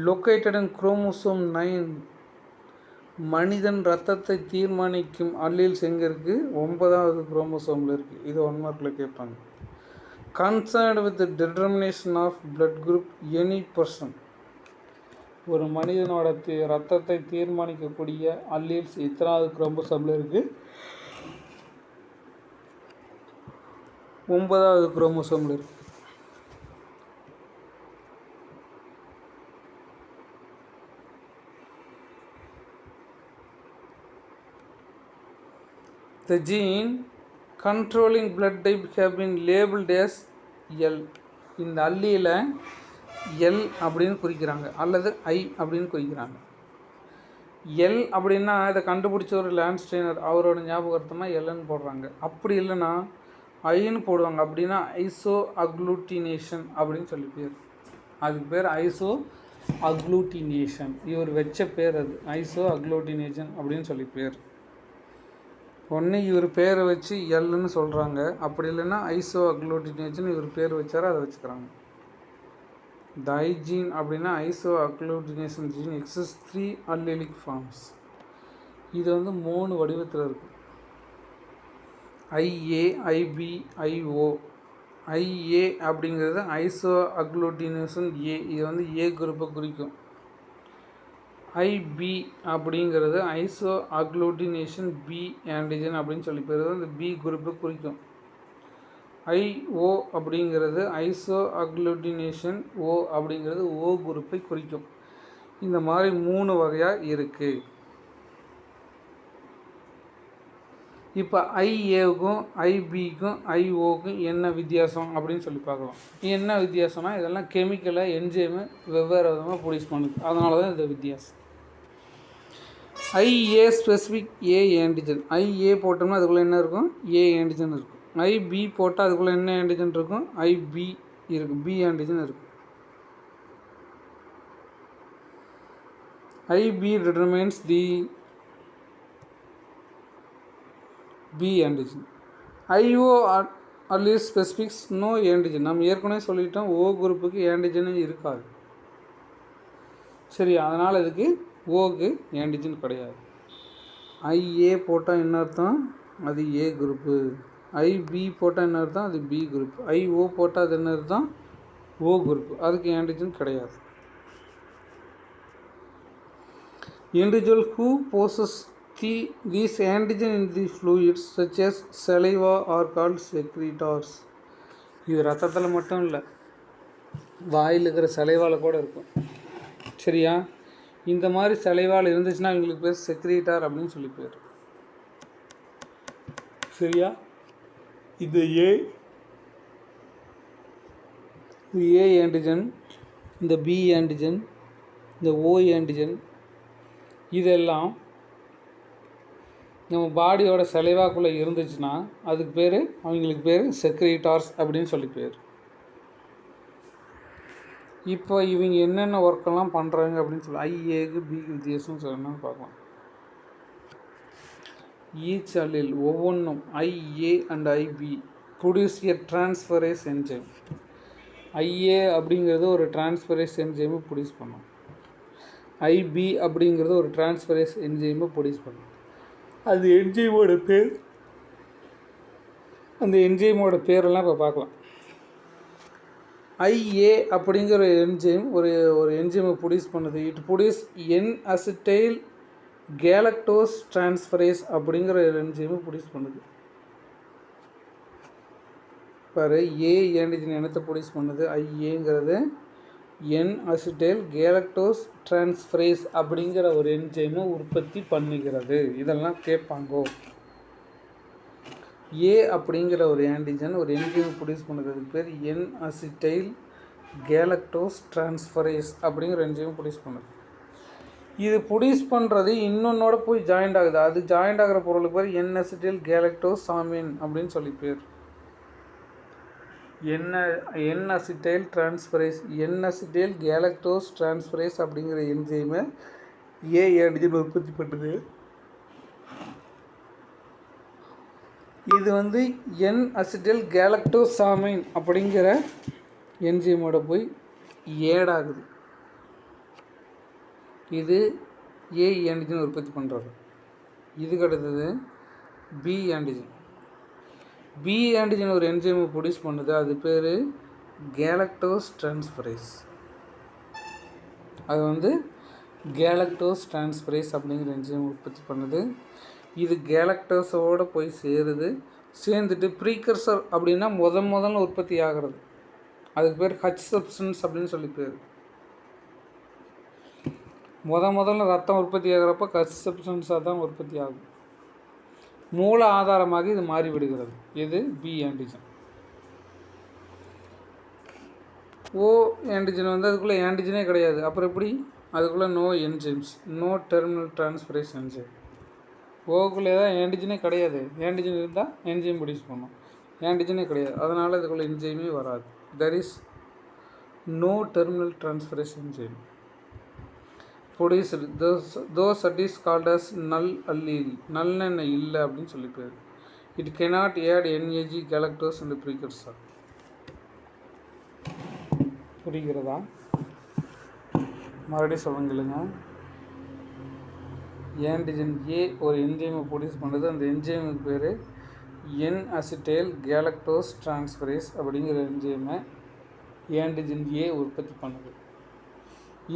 Located in chromosome 9. மனிதன் ரத்தத்தை தீர்மானிக்கும் அல்லீல்ஸ் எங்கே இருக்குது? 9வது குரோமோசோமில் இருக்குது. இது 1 மார்க்கில் கேட்பாங்க. Concerned with determination of blood group any person. ஒரு மனிதனோட ரத்தத்தை தீர்மானிக்கக்கூடிய அல்லீல்ஸ் எத்தனாவது குரோமோசோமில் இருக்குது? 9வது குரோமோசோமில் இருக்குது. The gene controlling blood type have been labeled as L. இந்த அல்லீல L அப்படின்னு குறிக்கிறாங்க அல்லது I அப்படின்னு குறிக்கிறாங்க. L அப்படின்னா இதை கண்டுபிடிச்ச ஒரு லான்ஸ்டெய்னர், அவரோட ஞாபகார்த்தமாக Lன்னு போடுறாங்க. அப்படி இல்லைன்னா ஐன்னு போடுவாங்க. அப்படின்னா ஐசோ அக்ளூட்டினேஷன் அப்படின்னு சொல்லி பேர். அதுக்கு பேர் ஐசோ அக்ளூட்டினேஷன். இவர் வச்ச பேர் அது, ஐசோ அக்ளூட்டினேஷன் அப்படின்னு சொல்லி பேர். ஒன்று இவர் பேரை வச்சு எல்லுன்னு சொல்கிறாங்க, அப்படி இல்லைன்னா ஐசோ அக்ளூட்டினேஷன் இவர் பேர் வச்சாரோ அதை வச்சுக்கிறாங்க. இந்த ஐ ஜீன் அப்படின்னா isoagglutination gene exists 3 allelic forms. இது 3 வடிவத்தில் இருக்குது. IA, IB, IO. ஐஏ அப்படிங்கிறது ஐசோ அக்ளூட்டினேஷன் ஏ, இது ஏ குரூப்பை குறிக்கும். ஐபி அப்படிங்கிறது ஐசோ அக்ளூட்டினேஷன் பி ஆன்டிஜன் அப்படின்னு சொல்லி பேர், இந்த பி குரூப்பை குறிக்கும். ஐஓ அப்படிங்கிறது ஐசோ அக்ளூட்டினேஷன் ஓ அப்படிங்கிறது ஓ குரூப்பை குறிக்கும். இந்த மாதிரி 3 வகையாக இருக்குது. இப்போ ஐஏவுக்கும் ஐபிக்கும் ஐஓக்கும் என்ன வித்தியாசம் அப்படின்னு சொல்லி பார்க்கலாம். என்ன வித்தியாசம்னா இதெல்லாம் கெமிக்கலை என்ஜைமு வெவ்வேறு விதமாக ப்ரொடியூஸ் பண்ணுது, அதனால தான் இந்த வித்தியாசம். ஐஏ ஸ்பெசிஃபிக் ஏ ஆன்டிஜன். ஐஏ போட்டோம்னா அதுக்குள்ளே என்ன இருக்கும்? ஏ ஆன்டிஜன் இருக்கும். ஐபி போட்டால் அதுக்குள்ளே என்ன ஆன்டிஜன் இருக்கும்? ஐபி இருக்கும், பி ஆன்டிஜன் இருக்கும். IB determines the B antigen. IO allele specifies no antigen. நம்ம ஏற்கனவே சொல்லிட்டோம், ஓ குரூப்புக்கு ஆன்டிஜனே இருக்காது. சரி, அதனால் இதுக்கு ஓக்கு ஆன்டிஜன் கிடையாது. ஐஏ போட்டால் என்ன அர்த்தம்? அது ஏ குரூப்பு. ஐபி போட்டால் என்ன அர்த்தம்? அது பி குரூப். ஐஓ போட்டால் அது என்ன அர்த்தம்? ஓ குரூப். அதுக்கு ஆன்டிஜன் கிடையாது. Individual who possess these antigen in the fluids such as saliva are called secretors. இது ரத்தத்தில் மட்டும் இல்லை, வாயில் இருக்கிற சலைவால் கூட இருக்கும். சரியா? இந்த மாதிரி சலைவால் இருந்துச்சுன்னா இவங்களுக்கு பேர் செக்ரீட்டார் அப்படின்னு சொல்லி பேர். சரியா? இது ஏ ஆன்டிஜன், இந்த பி ஆன்டிஜன், இந்த ஓ ஆன்டிஜன், இதெல்லாம் நம்ம பாடியோட சலைவாக்குள்ளே இருந்துச்சுன்னா அதுக்கு பேர், அவங்களுக்கு பேர் செக்ரீட்டார்ஸ் அப்படின்னு சொல்லி பேர். இப்போ இவங்க என்னென்ன ஒர்க்கெல்லாம் பண்ணுறாங்க அப்படின்னு சொல்லி ஐஏக்கு பிக்கு வித்தியாசம் சொல்லணும்னு பார்க்கலாம். ஈச் அல்லீல் ஒவ்வொன்றும் IA and IB produce a transferase enzyme. IA அப்படிங்கிறது ஒரு டிரான்ஸ்ஃபரேஸ் என்ஜைமை ப்ரொடியூஸ் பண்ணும். ஐபி அப்படிங்கிறது ஒரு டிரான்ஸ்ஃபரேஸ் என்ஜைமை ப்ரொடியூஸ் பண்ணும். அது என்ஜைமோட பேர். அந்த என்ஜைமோட பேரெல்லாம் இப்போ பார்க்கலாம். ஐஏ அப்படிங்கிற ஒரு என்ஜைம் ஒரு என்ஜைமை ப்ரொடியூஸ் பண்ணுது. It produce N acetyl galactose transferase அப்படிங்கிற ஒரு என்ஜைமை ப்ரொடியூஸ் பண்ணுது. பாரு, ஏ ஆன்டிஜன் என்னத்தை ப்ரொடியூஸ் பண்ணுது? ஐஏங்கிறது என் அசிட்டைல் கேலக்டோஸ் டிரான்ஸ்ஃபரேஸ் அப்படிங்கிற ஒரு என்ஜைமை உற்பத்தி பண்ணுகிறது. இதெல்லாம் கேட்பாங்கோ. ஏ அப்படிங்கிற ஒரு ஆன்டிஜன் ஒரு என்ஜைமை ப்ரொடியூஸ் பண்ணுறதுக்கு பேர் என் அசிட்டைல் கேலக்டோஸ் டிரான்ஸ்ஃபரேஸ் அப்படிங்கிற என்ஜைமை ப்ரொடியூஸ் பண்ணுது. இது ப்ரொடியூஸ் பண்ணுறது இன்னொன்னோட போய் ஜாயிண்ட் ஆகுது. அது ஜாயிண்ட் ஆகிற பொருளுக்கு பேர் என் அசிட்டைல் கேலக்டோஸ் சாமின் அப்படின்னு சொல்லி பேர். என் அசிட்டைல் டிரான்ஸ்ஃபரேஸ், என் அசிட்டைல் கேலக்டோஸ் டிரான்ஸ்ஃபரேஸ் அப்படிங்கிற என்ஜைமை ஏ ஆன்டிஜன் உற்பத்தி பண்ணுது. இது என் அசிட்டைல் கேலக்டோஸ் சாமைன் அப்படிங்கிற என்ஜைமோட போய் ஏடாகுது. இது ஏ ஆன்டிஜன் உற்பத்தி பண்ணுறது. இதுக்கு அடுத்தது பி ஆன்டிஜன். பி ஆன்டிஜன் ஒரு என்ஜைமை ப்ரொடியூஸ் பண்ணுது. அது பேர் கேலக்டோஸ் டிரான்ஸ்ஃபரேஸ். அது கேலக்டோஸ் டிரான்ஸ்ஃபரேஸ் அப்படிங்கிற என்ஜைமை உற்பத்தி பண்ணுது. இது கேலக்டோஸோடு போய் சேருது. சேர்ந்துட்டு ப்ரீகர்சர் அப்படின்னா முதல்ல உற்பத்தி ஆகிறது. அதுக்கு பேர் ஹச் சப்ஸ்டன்ஸ் அப்படின்னு சொல்லி பேர். முதல்ல ரத்தம் உற்பத்தி ஆகிறப்ப ஹச் சப்ஸ்டன்ஸாக தான் உற்பத்தி ஆகும். மூல ஆதாரமாக இது மாறிவிடுகிறது. இது பி ஆன்டிஜன். ஓ ஆன்டிஜன் அதுக்குள்ளே ஆன்டிஜனே கிடையாது. அப்புறம் எப்படி? அதுக்குள்ளே no enzymes, no terminal transferase enzyme. ஓக்குள்ளே தான் ஆன்டிஜனே கிடையாது. ஆன்டிஜன் இருந்தால் என்ஜைம் ப்ரொடியூஸ் பண்ணும். ஆன்டிஜனே கிடையாது, அதனால் இதுக்குள்ளே என்ஜைமே வராது. There is no terminal transferase enzyme produced. Thus that is called as null allele. நல்லெண்ணெய் இல்லை அப்படின்னு சொல்லி பேர். It cannot add NAG galactose and precursor. புரிகிறதா? மறுபடியும் சொல்லுங்க. ஆன்டிஜன் ஏ ஒரு என்ஜைமை ப்ரொடியூஸ் பண்ணுறது. அந்த என்ஜைமுக்கு பேர் என் அசிட்டைல் கேலக்டோஸ் டிரான்ஸ்ஃபரேஸ் அப்படிங்கிற என்ஜைமை ஆன்டிஜன் ஏ உற்பத்தி பண்ணுது.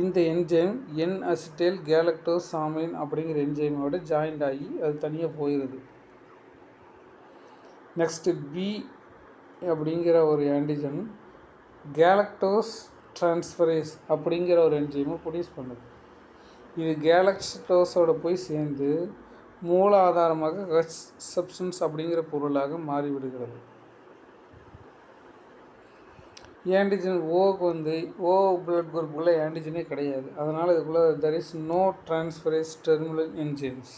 இந்த என்ஜைம் என் அசிட்டைல் கேலக்டோஸ் சாமைன் அப்படிங்கிற என்ஜைமோட ஜாயிண்ட் ஆகி அது தனியாக போயிடுது. நெக்ஸ்ட்டு பி அப்படிங்கிற ஒரு ஆன்டிஜன் கேலக்டோஸ் டிரான்ஸ்ஃபரேஸ் அப்படிங்கிற ஒரு என்ஜைமை ப்ரொடியூஸ் பண்ணுது. இது கேலக்டோஸோடு போய் சேர்ந்து மூல ஆதாரமாக ஹச் சப்ஸ்டன்ஸ் அப்படிங்கிற பொருளாக மாறிவிடுகிறது. ஆன்டிஜன் ஓக்கு ஓ பிளட் குரூப்புக்குள்ளே ஆன்டிஜனே கிடையாது. அதனால் இதுக்குள்ளே there is no transferase terminal enzymes.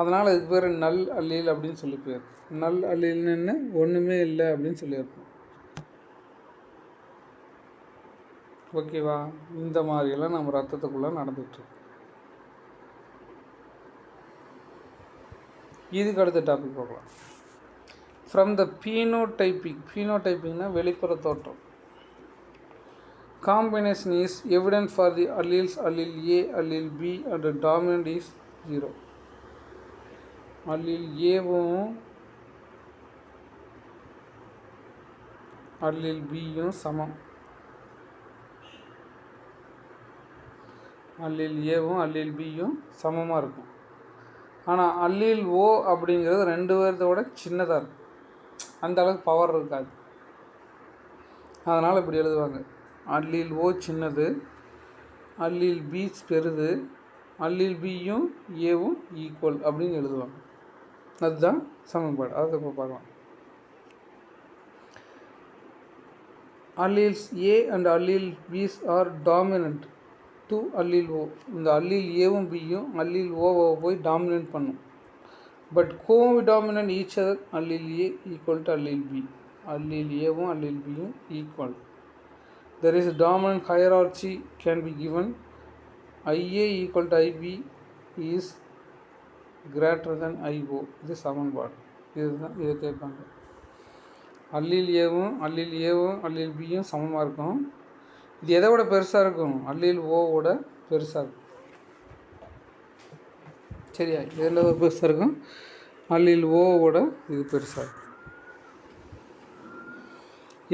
அதனால் இதுக்கு பேர் நல் அல்லீல் அப்படின்னு சொல்லி பேர். நல் அல்லீல்னு ஒன்றுமே இல்லை அப்படின்னு சொல்லியிருக்கோம். ஓகேவா? இந்த மாதிரியெல்லாம் நம்ம ரத்தத்துக்குள்ளே நடந்துகிட்ருக்கோம். இதுக்கு அடுத்த டாபிக் பார்க்கலாம். From the பீனோடைப்பிங். பீனோடைப்பிங்னா வெளிப்புற தோற்றம். combination is evident for the alleles allele A, allele B and the dominant is 0. allele Aவும் allele Bயும் சமம். allele Aவும் allele Bயும் சமமாக இருக்கும். ஆனால் allele O அப்படிங்கிறது ரெண்டு பேர்த்தோட சின்னதாக இருக்கும், அந்த அளவுக்கு பவர் இருக்காது. அதனால் இப்படி எழுதுவாங்க, allele O சின்னது, allele B பெருது, allele Bயும் ஏவும் ஈக்குவல் அப்படின்னு எழுதுவாங்க. அதுதான் சமன்பாடு. அதை இப்போ பார்க்கலாம். alleles A and allele B are dominant to allele O. இந்த allele ஏவும் பியும் allele ஓவை போய் டாமினன்ட் பண்ணும். But codominant each other allele A equal to allele B. allele ஏவும் allele பியும் equal. There is a dominant hierarchy can be given. IA equal to IB is greater than IO. இது சமன்பாடு. இதுதான் இதை கேட்பாங்க. allele ஏவும் allele பியும் சமமாக இருக்கும். இது எதை விட பெருசாக இருக்கும்? allele ஓவோட பெருசாக இருக்கும். சரியா? எதில் பெருசாக இருக்கும்? allele ஓவோட இது பெருசாக இருக்கும்.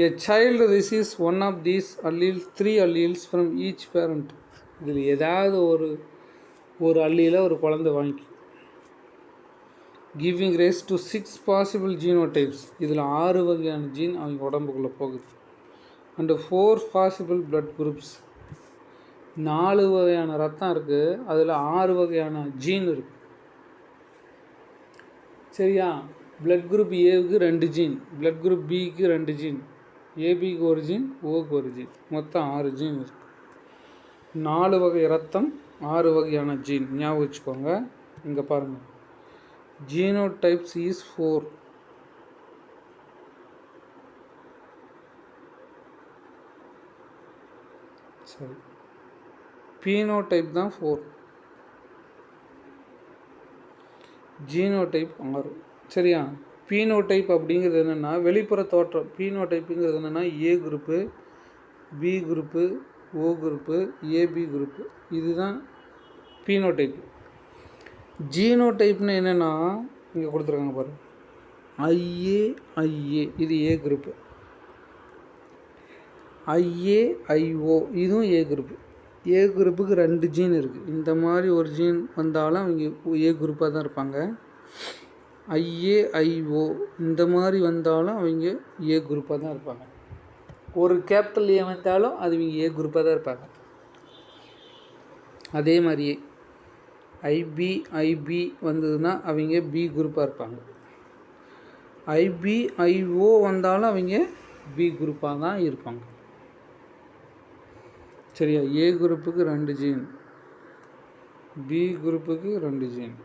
A child receives one of these alleles, 3 alleles from each parent. இதில் ஏதாவது ஒரு அல்லீல ஒரு குழந்தை வாங்கி, giving rise to 6 possible genotypes. இதில் 6 வகையான ஜீன் அவங்க உடம்புக்குள்ளே போகுது. and 4 possible blood groups. 4 வகையான ரத்தம் இருக்குது, அதில் 6 வகையான ஜீன் இருக்குது. சரியா? பிளட் குரூப் ஏவுக்கு 2 ஜீன், பிளட் குரூப் பிக்கு 2 ஜீன், ஏபிக்கு ஒரு ஜீன், ஓக்கு ஒரு ஜீன், மொத்தம் 6 ஜீன் இருக்குது. 4 வகை ரத்தம், 6 வகையான ஜீன். ஞாபகம் வச்சுக்கோங்க. இங்கே பாருங்கள், ஜீனோடைப்ஸ் இஸ் 4. சரி, பீனோடைப் தான் 4, ஜீனோடைப் 6. சரியா? பீனோடைப் அப்படிங்கிறது என்னென்னா வெளிப்புற தோற்றம். பீனோடைப்புங்கிறது என்னென்னா A group, B group, O group, AB group. இதுதான் பீனோடைப். ஜீனோடைப்னு என்னென்னா இங்கே கொடுத்துருக்காங்க பாருங்கள், ஐஏ இது ஏ குரூப்பு, ஐஓ இதுவும் ஏ குரூப்பு. ஏ குரூப்புக்கு 2 ஜீன் இருக்குது. இந்த மாதிரி ஒரு ஜீன் வந்தாலும் அவங்க ஏ குரூப்பாக தான் இருப்பாங்க. ஐஓ இந்த மாதிரி வந்தாலும் அவங்க ஏ குரூப்பாக தான் இருப்பாங்க. ஒரு கேபிட்டல் ஏ வந்தாலும் அது இவங்க ஏ குரூப்பாக தான் இருப்பாங்க. அதே மாதிரியே ஐபி வந்ததுன்னா அவங்க பி குரூப்பாக இருப்பாங்க. ஐஓ வந்தாலும் அவங்க பி குரூப்பாக தான் இருப்பாங்க. சரியா? ஏ குரூப்புக்கு 2 ஜீன், பி குரூப்புக்கு 2 ஜீன்,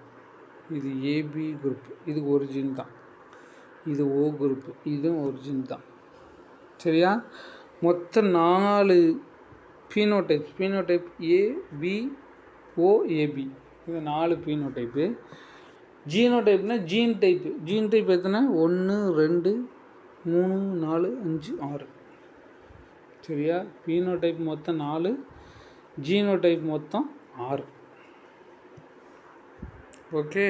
இது ஏபி குரூப், இது ஒரு ஜீன் தான், இது ஓ குரூப்பு, இதுவும் ஒரு ஜீன் தான். சரியா? மொத்தம் 4 பீனோடைப் ஏபிஓஏபி, இது 4 பீனோடைப்பு. ஜீனோடைப்னா ஜீன் டைப் எத்தனை? 1 2 3 4 5 6. சரியா? பீனோடைப் மொத்தம் 4, ஜீனோடைப் மொத்தம் 6. ஓகே,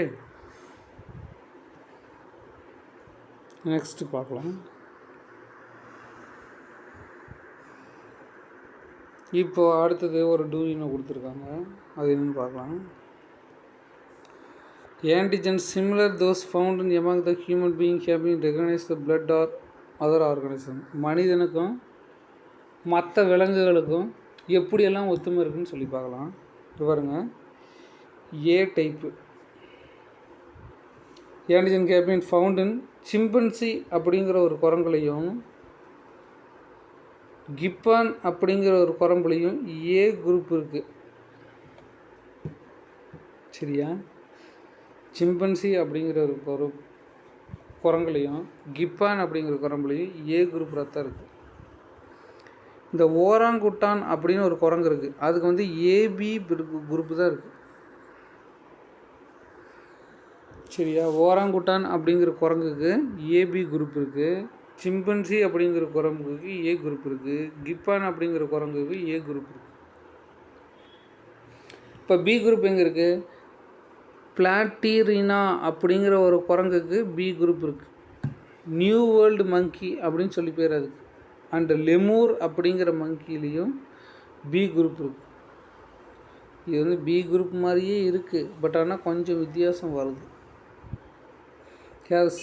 நெக்ஸ்ட்டு பார்க்கலாம். இப்போ அடுத்தது ஒரு டூயினை கொடுத்துருக்காங்க, அது என்னென்னு பார்க்கலாம். Antigens similar those found in among the human being have been recognized the blood or other organism. மனிதனுக்கும் மற்ற விலங்குகளுக்கும் எப்படியெல்லாம் ஒத்துமை இருக்குன்னு சொல்லி பார்க்கலாம். இது பாருங்க, A type antigen have been found in chimpanzee அப்படிங்கிற ஒரு குரங்குலையும் கிப்பான் அப்படிங்கிற ஒரு குரம்புலையும் ஏ குரூப் இருக்குது. சரியா? சிம்பன்சி அப்படிங்கிற ஒரு குரங்குலையும் கிப்பான் அப்படிங்கிற குரம்புலையும் ஏ குரூப் ரத்தம் இருக்குது. இந்த ஓராங்குட்டான் அப்படின்னு ஒரு குரங்கு இருக்குது, அதுக்கு வந்து ஏபி குரூப்பு தான் இருக்குது. சரியா? ஓராங்குட்டான் அப்படிங்கிற குரங்குக்கு ஏபி குரூப் இருக்குது, சிம்பன்சி அப்படிங்கிற குரங்குக்கு ஏ குரூப் இருக்குது, கிப்பான் அப்படிங்கிற குரங்குக்கு ஏ குரூப் இருக்குது. இப்போ பி குரூப் எங்கே இருக்குது? பிளாட்டிரினா அப்படிங்கிற ஒரு குரங்குக்கு பி குரூப் இருக்குது. நியூ வேர்ல்டு மங்கி அப்படின்னு சொல்லி பேர் அதுக்கு. அண்டு லெமூர் அப்படிங்கிற மங்கிலையும் பி குரூப் இருக்குது. இது வந்து பி குரூப் மாதிரியே இருக்குது, பட் ஆனால் கொஞ்சம் வித்தியாசம் வருது.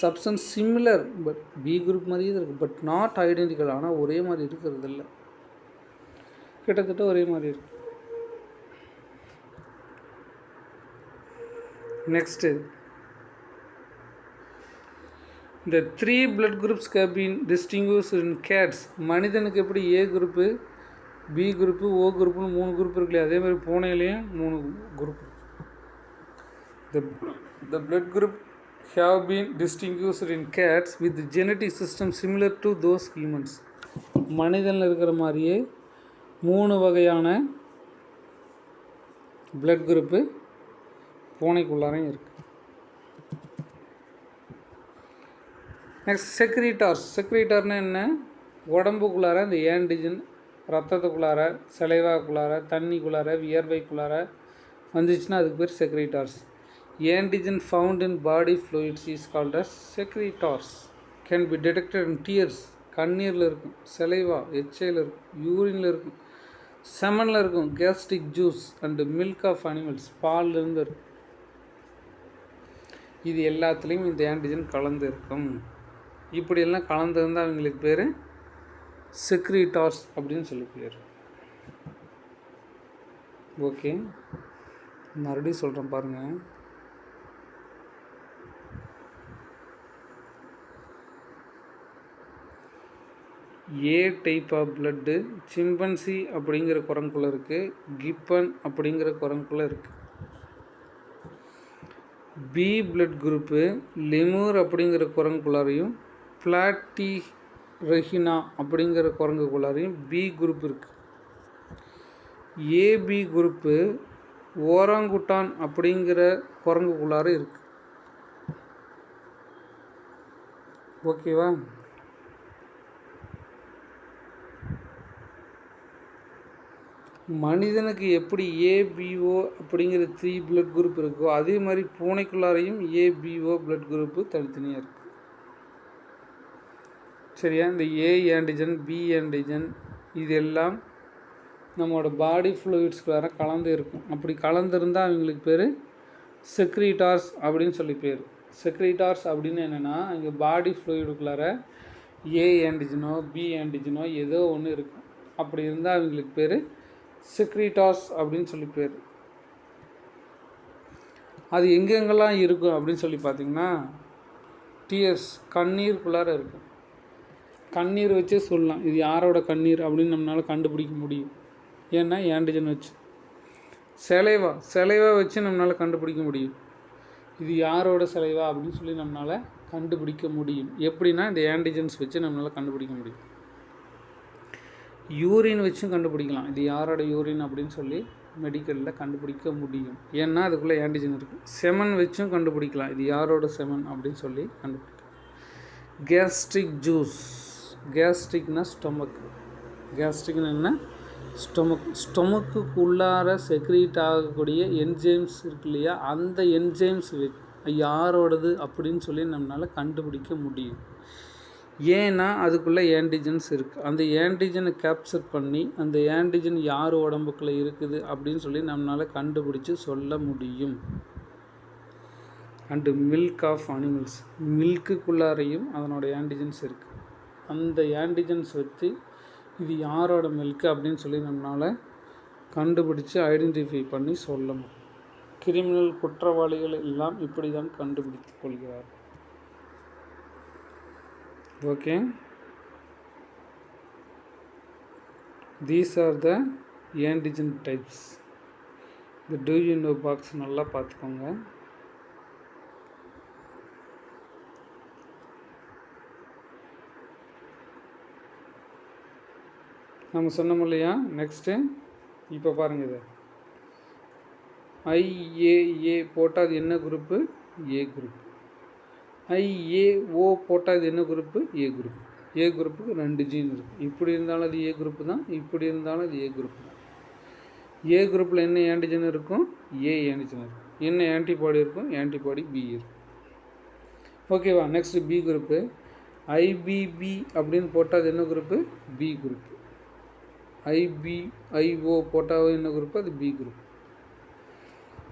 Substance similar, but B group மாதிரியே தான் இருக்குது, பட் நாட் ஐடென்டிக்கல். ஆனால் ஒரே மாதிரி இருக்கிறது இல்லை, கிட்டத்தட்ட ஒரே மாதிரி இருக்குது. நெக்ஸ்ட்டு, இந்த 3 blood groups have been distinguished in cats. மனிதனுக்கு எப்படி A group, B group, O குரூப்புன்னு 3 குரூப் இருக்குல்லையா, அதே மாதிரி பூனையிலையும் 3 group. The blood group have been distinguished in cats with the genetic system similar to those humans. மனிதனில் இருக்கிற மாதிரியே 3 வகையான blood குரூப்பு பூனைக்குள்ளாரையும் இருக்குது. நெக்ஸ்ட் செக்ரீட்டார்ஸ். செக்ரீட்டார்னா என்ன? உடம்புக்குள்ளார இந்த ஆன்டிஜன் ரத்தத்துக்குள்ளார, சலைவாக்குள்ளார, தண்ணிக்குள்ளார, வியர்வைக்குள்ளார வந்துச்சுன்னா அதுக்கு பேர் secretors. Antigen found in body fluids is called as secretors. Can be detected in tears. கண்ணீரில் இருக்கும், சலைவா எச்சையில் இருக்கும், யூரினில் இருக்கும், செமனில் இருக்கும், gastric juice and milk of animals, பால்லேருந்து இருக்கும். இது எல்லாத்துலேயும் இந்த ஆன்டிஜன் கலந்து இருக்கும். இப்படியெல்லாம் கலந்துருந்தால் அவங்களுக்கு பேர் செக்ரீட்டார்ஸ் அப்படின்னு சொல்லி பேர். ஓகே, மறுபடியும் சொல்கிறேன் பாருங்கள். ஏ டைப் ஆஃப் பிளட்டு சிம்பன்சி அப்படிங்கிற குரங்குக்குள்ளே இருக்குது, கிப்பன் அப்படிங்கிற குரங்குக்குள்ளே இருக்குது. பி பிளட் குரூப்பு லெமூர் அப்படிங்கிற குரங்குக்குள்ளாரையும், பிளாட்டிரெஹினா அப்படிங்கிற குரங்குக்குள்ளாரையும் பி குரூப் இருக்குது. ஏபி குரூப்பு ஓராங்குட்டான் அப்படிங்கிற குரங்குக்குள்ளார இருக்குது. ஓகேவா? மனிதனுக்கு எப்படி ஏபிஓ அப்படிங்கிற 3 பிளட் குரூப் இருக்கோ அதே மாதிரி பூனைக்குள்ளாரையும் ஏபிஓ பிளட் குரூப்பு தனித்தனியாக இருக்குது. சரியா? இந்த ஏ ஆன்டிஜன், பி ஆன்டிஜன் இதெல்லாம் நம்மளோட பாடி ஃப்ளூயிட்ஸ்குள்ளார கலந்து இருக்கும். அப்படி கலந்துருந்தால் அவங்களுக்கு பேர் செக்ரீட்டார்ஸ் அப்படின்னு சொல்லி பேர். செக்ரீட்டார்ஸ் அப்படின்னு என்னென்னா, இங்கே பாடி ஃப்ளூயிடுக்குள்ளார ஏ ஆன்டிஜனோ பி ஆன்டிஜனோ ஏதோ ஒன்று இருக்கும். அப்படி இருந்தால் அவங்களுக்கு பேர் செக்ரீட்டார்ஸ் அப்படின்னு சொல்லி பேர். அது எங்கெங்கெல்லாம் இருக்கும் அப்படின்னு சொல்லி பார்த்திங்கன்னா, டியர்ஸ் கண்ணீருக்குள்ளார இருக்கும். கண்ணீர் வச்சே சொல்லலாம் இது யாரோட கண்ணீர் அப்படின்னு நம்மளால் கண்டுபிடிக்க முடியும். ஏன்னா ஆன்டிஜன் வச்சு. சலைவா வச்சு நம்மளால் கண்டுபிடிக்க முடியும் இது யாரோட சலைவா அப்படின்னு சொல்லி நம்மளால் கண்டுபிடிக்க முடியும். எப்படின்னா இந்த ஆன்டிஜன்ஸ் வச்சு நம்மளால் கண்டுபிடிக்க முடியும். யூரின் வச்சும் கண்டுபிடிக்கலாம் இது யாரோட யூரின் அப்படின்னு சொல்லி மெடிக்கலில் கண்டுபிடிக்க முடியும். ஏன்னா அதுக்குள்ளே ஆன்டிஜன் இருக்குது. செமன் வச்சும் கண்டுபிடிக்கலாம் இது யாரோட செமன் அப்படின்னு சொல்லி கண்டுபிடிக்கலாம். Gastric juice. கேஸ்ட்ரிக்னா ஸ்டொமக். கேஸ்ட்ரிக்னு என்ன? ஸ்டொமக்குக்கு உள்ளார செக்ரீட் ஆகக்கூடிய என்ஜைம்ஸ் இருக்கு இல்லையா, அந்த என்ஜைம்ஸ் யாரோடது அப்படின்னு சொல்லி நம்மளால் கண்டுபிடிக்க முடியும். ஏன்னா அதுக்குள்ளே ஆன்டிஜன்ஸ் இருக்குது. அந்த ஆன்டிஜனை கேப்சர் பண்ணி அந்த ஆன்டிஜன் யார் உடம்புக்குள்ளே இருக்குது அப்படின்னு சொல்லி நம்மளால் கண்டுபிடிச்சி சொல்ல முடியும். And milk of animals. மில்க்குக்குள்ளாரையும் அதனோட ஆன்டிஜன்ஸ் இருக்குது. அந்த ஆன்டிஜன்ஸ் வச்சு இது யாரோட மில்க்கு அப்படின்னு சொல்லி நம்மளால் கண்டுபிடிச்சி ஐடென்டிஃபை பண்ணி சொல்லணும். கிரிமினல் குற்றவாளிகள் எல்லாம் இப்படி தான் கண்டுபிடித்து கொள்கிறார். Okay, these are the antigen types. இந்த டூ யூ நோ பாக்ஸ் நல்லா பார்த்துக்கோங்க. நம்ம சொன்னோம் இல்லையா. நெக்ஸ்ட்டு இப்போ பாருங்கள், இது ஐஏஏ போட்டால் அது என்ன குரூப்பு? ஏ குரூப். ஐஏஓ போட்டால் இது என்ன குரூப்பு? ஏ குரூப். ஏ குரூப்புக்கு 2 ஜீன் இருக்குது. இப்படி இருந்தாலும் அது ஏ குரூப்பு தான், இப்படி இருந்தாலும் அது ஏ குரூப்பு தான். ஏ குரூப்பில் என்ன ஆன்டிஜன் இருக்கும்? ஏ ஆன்டிஜன் இருக்கும். என்ன ஆன்டிபாடி இருக்கும்? ஆன்டிபாடி பி இருக்கும். ஓகேவா? Next B group. ஐபிபி அப்படின்னு போட்டால் அது என்ன குரூப்பு? B group. ஐஓ போட்டால் என்ன குரூப்பு? அது பி குரூப்.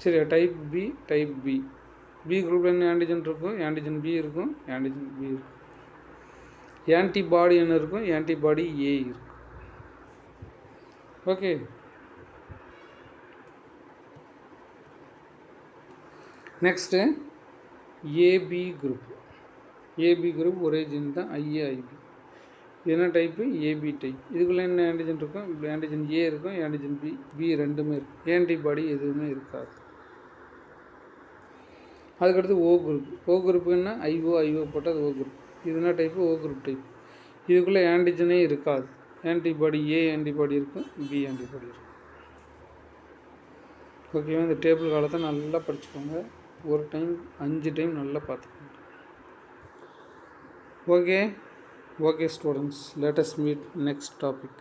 சரியா? Type B, type B. B குரூப்பில் என்ன ஆன்டிஜன் இருக்கும்? ஆன்டிஜன் பி இருக்கும், ஆன்டிஜன் பி இருக்கும். ஆன்டிபாடி என்ன இருக்கும்? ஆன்டிபாடி ஏ இருக்கும். Okay. Next AB group. AB group ஒரே ஜீன் தான், ஐஏ ஐபி. என்ன டைப்பு? AB type. இதுக்குள்ளே என்ன ஆன்டிஜன் இருக்கும்? ஆன்டிஜன் ஏ இருக்கும், ஆன்டிஜன் பி. பி ரெண்டுமே இருக்கும். ஆன்டிபாடி எதுவுமே இருக்காது. அதுக்கடுத்து ஓ குரூப். ஓ குரூப்புன்னா ஐஓ போட்டால் அது ஓ குரூப். இது என்ன டைப்பு? ஓ குரூப் டைப். இதுக்குள்ளே ஆன்டிஜனே இருக்காது. ஆன்டிபாடி ஏ ஆன்டிபாடி இருக்கும், பி ஆன்டிபாடி இருக்கும். ஓகேவா? இந்த டேபிள் காலத்தை நல்லா படிச்சுக்கோங்க. ஒரு டைம் 5 டைம் நல்லா பார்த்துக்கோங்க. Okay. Okay students, let us meet next topic.